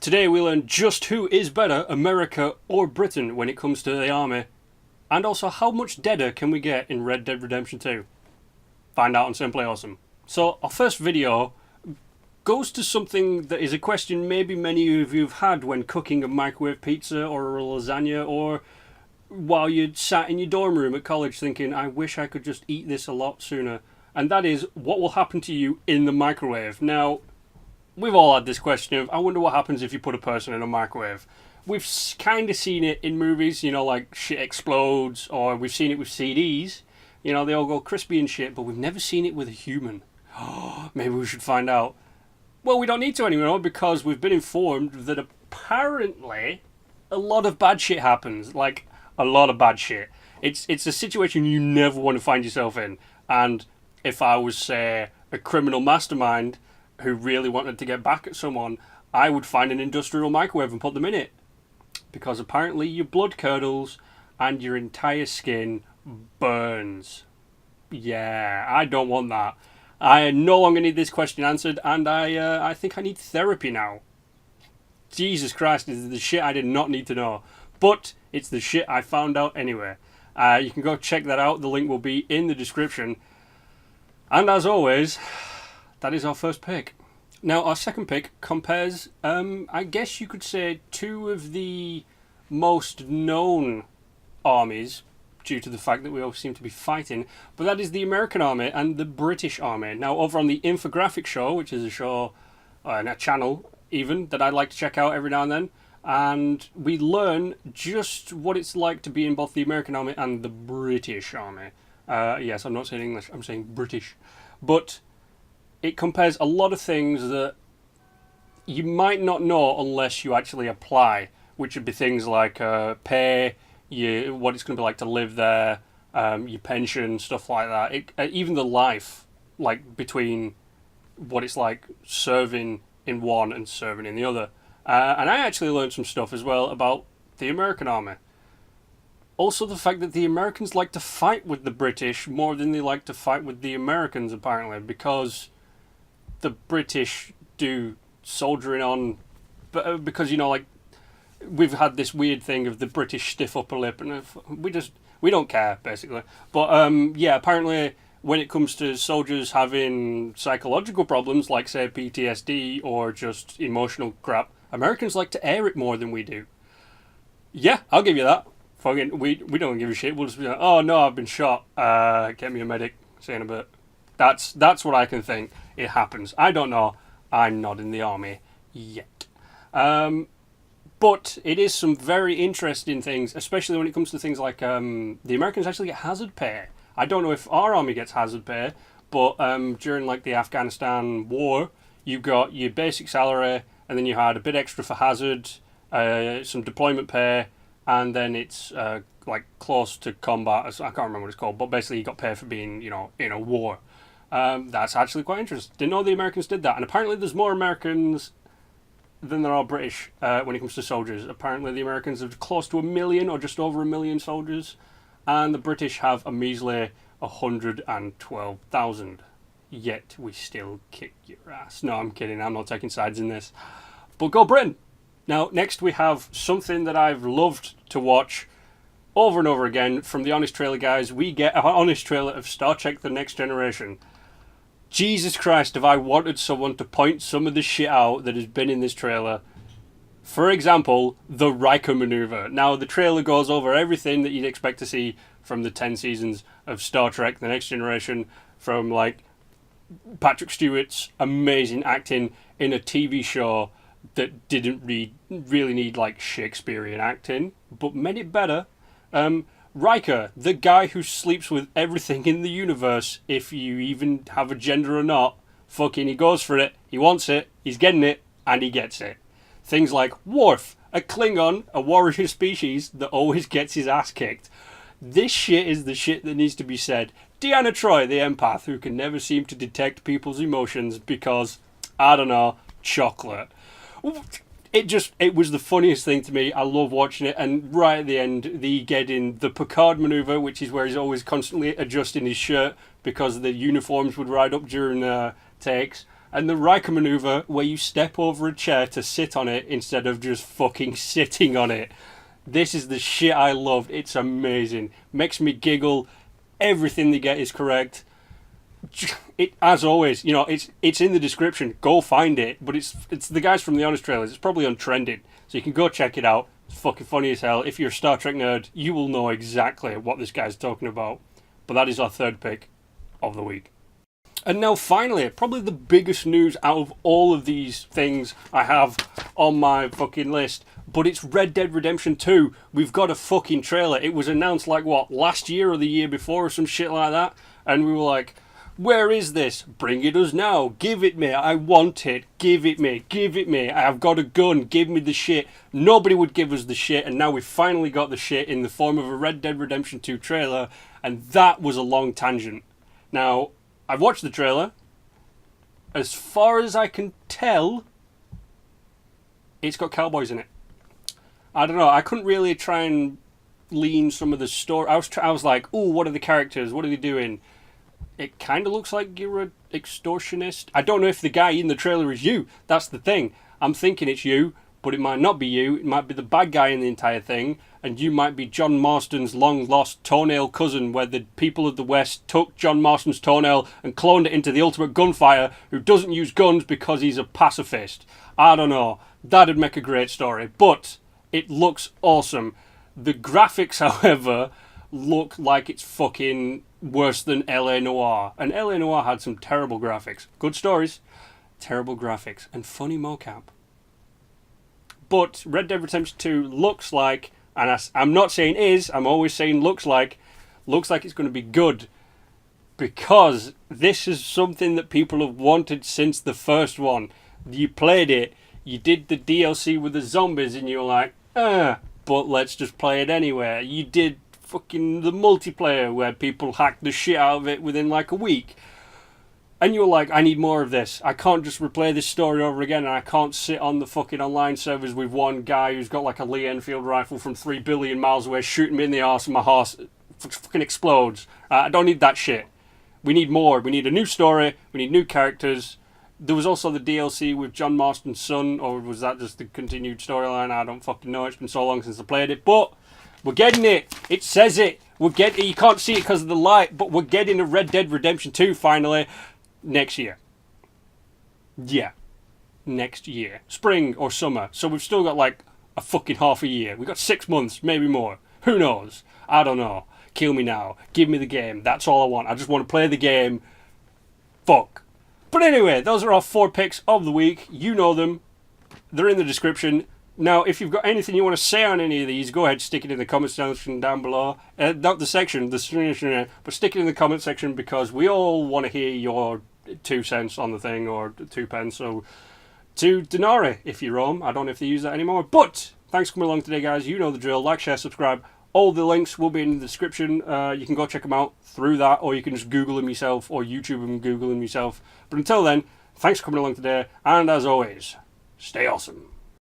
Today we learn just who is better, America or Britain, when it comes to the army, and also how much deader can we get in Red Dead Redemption 2. Find out on Simply Awesome. So our first video goes to something that is a question maybe many of you have had when cooking a microwave pizza or a lasagna, or while you sat in your dorm room at college thinking, I wish I could just eat this a lot sooner. And that is, what will happen to you in the microwave? Now, we've all had this question of, I wonder what happens if you put a person in a microwave. We've kind of seen it in movies, you know, like shit explodes, or we've seen it with CDs. You know, they all go crispy and shit, but we've never seen it with a human. Maybe we should find out. Well, we don't need to anymore, because we've been informed that apparently a lot of bad shit happens. Like, a lot of bad shit. It's a situation you never want to find yourself in. And if I was, say, a criminal mastermind who really wanted to get back at someone, I would find an industrial microwave and put them in it. Because apparently your blood curdles and your entire skin burns. Yeah, I don't want that. I no longer need this question answered, and I think I need therapy now. Jesus Christ, this is the shit I did not need to know. But it's the shit I found out anyway. You can go check that out. The link will be in the description. And as always, that is our first pick. Now, our second pick compares, I guess you could say, two of the most known armies, due to the fact that we all seem to be fighting, but that is the American Army and the British Army. Now, over on the Infographic Show, which is a show, and a channel even, that I like to check out every now and then, and we learn just what it's like to be in both the American Army and the British Army. Yes, I'm not saying English, I'm saying British. But it compares a lot of things that you might not know unless you actually apply, which would be things like pay, what it's going to be like to live there, your pension, stuff like that. Even the life, like between what it's like serving in one and serving in the other. And I actually learned some stuff as well about the American Army. Also the fact that the Americans like to fight with the British more than they like to fight with the Americans, apparently, because the British do soldiering on, because, you know, like, we've had this weird thing of the British stiff upper lip, and we don't care, basically. But yeah, apparently when it comes to soldiers having psychological problems, like say PTSD or just emotional crap, Americans like to air it more than we do. Yeah, I'll give you that. Fucking, we don't give a shit. We'll just be like, oh no, I've been shot. Get me a medic. See you in a bit. That's what I can think. It happens. I don't know. I'm not in the army yet. But it is some very interesting things, especially when it comes to things like the Americans actually get hazard pay. I don't know if our army gets hazard pay, but during like the Afghanistan war, you got your basic salary, and then you had a bit extra for hazard, some deployment pay, and then it's like close to combat. I can't remember what it's called, but basically you got paid for being, you know, in a war. That's actually quite interesting. Didn't know the Americans did that, and apparently there's more Americans than there are British when it comes to soldiers. Apparently the Americans have close to 1 million or just over 1 million soldiers, and the British have a measly 112,000. Yet we still kick your ass. No, I'm kidding. I'm not taking sides in this. But go Britain! Now, next we have something that I've loved to watch over and over again from the Honest Trailer guys. We get an honest trailer of Star Trek The Next Generation. Jesus Christ, have I wanted someone to point some of the shit out that has been in this trailer. For example, the Riker maneuver. Now, the trailer goes over everything that you'd expect to see from the 10 seasons of Star Trek The Next Generation, from like Patrick Stewart's amazing acting in a TV show that didn't really need like Shakespearean acting, but made it better. Riker, the guy who sleeps with everything in the universe, if you even have a gender or not, fucking he goes for it, he wants it, he's getting it, and he gets it. Things like Worf, a Klingon, a warrior species that always gets his ass kicked. This shit is the shit that needs to be said. Deanna Troi, the empath, who can never seem to detect people's emotions because, I don't know, chocolate. It was the funniest thing to me. I love watching it, and right at the end, they get in the Picard maneuver, which is where he's always constantly adjusting his shirt because the uniforms would ride up during takes. And the Riker maneuver where you step over a chair to sit on it instead of just fucking sitting on it. This is the shit I loved. It's amazing. Makes me giggle. Everything they get is correct. It, as always, you know, it's in the description. Go find it. But it's the guys from the Honest Trailers. It's probably untrending, so you can go check it out. It's fucking funny as hell. If you're a Star Trek nerd, you will know exactly what this guy's talking about. But that is our third pick of the week. And now finally, probably the biggest news out of all of these things I have on my fucking list, but it's Red Dead Redemption 2. We've got a fucking trailer. It was announced like, what, last year or the year before or some shit like that? And we were like, where is this? Bring it us now. Give it me. I want it. Give it me. Give it me. I've got a gun. Give me the shit. Nobody would give us the shit, and now we finally got the shit in the form of a Red Dead Redemption 2 trailer, and that was a long tangent. Now, I've watched the trailer. As far as I can tell, it's got cowboys in it. I don't know. I couldn't really try and lean some of the story. I was like, ooh, what are the characters? What are they doing? It kind of looks like you're an extortionist. I don't know if the guy in the trailer is you. That's the thing. I'm thinking it's you, but it might not be you. It might be the bad guy in the entire thing, and you might be John Marston's long-lost toenail cousin, where the people of the West took John Marston's toenail and cloned it into the ultimate gunfighter who doesn't use guns because he's a pacifist. I don't know. That'd make a great story, but it looks awesome. The graphics, however, look like it's fucking worse than LA Noire. And LA Noire had some terrible graphics. Good stories, terrible graphics, and funny mocap. But Red Dead Redemption 2 looks like, and I'm not saying is, I'm always saying looks like it's going to be good. Because this is something that people have wanted since the first one. You played it, you did the DLC with the zombies, and you were like, but let's just play it anyway. You did fucking the multiplayer where people hacked the shit out of it within like a week. And you were like, I need more of this. I can't just replay this story over again, and I can't sit on the fucking online servers with one guy who's got like a Lee Enfield rifle from 3 billion miles away shooting me in the arse and my horse fucking explodes. I don't need that shit. We need more. We need a new story. We need new characters. There was also the DLC with John Marston's son, or was that just the continued storyline? I don't fucking know. It's been so long since I played it, but we're getting it. It says it. We're getting. You can't see it because of the light, but we're getting a Red Dead Redemption 2 finally next year. Yeah, next year, spring or summer. So we've still got like a fucking half a year. We've got 6 months, maybe more. Who knows? I don't know. Kill me now. Give me the game. That's all I want. I just want to play the game. Fuck. But anyway, those are our 4 picks of the week. You know them. They're in the description. Now, if you've got anything you want to say on any of these, go ahead, stick it in the comment section down below. Not the section, but stick it in the comment section because we all want to hear your 2 cents on the thing, or 2 pence, so 2 denarii if you roam. I don't know if they use that anymore. But thanks for coming along today, guys. You know the drill. Like, share, subscribe. All the links will be in the description. You can go check them out through that, or you can just Google them yourself, or YouTube them and Google them yourself. But until then, thanks for coming along today, and as always, stay awesome.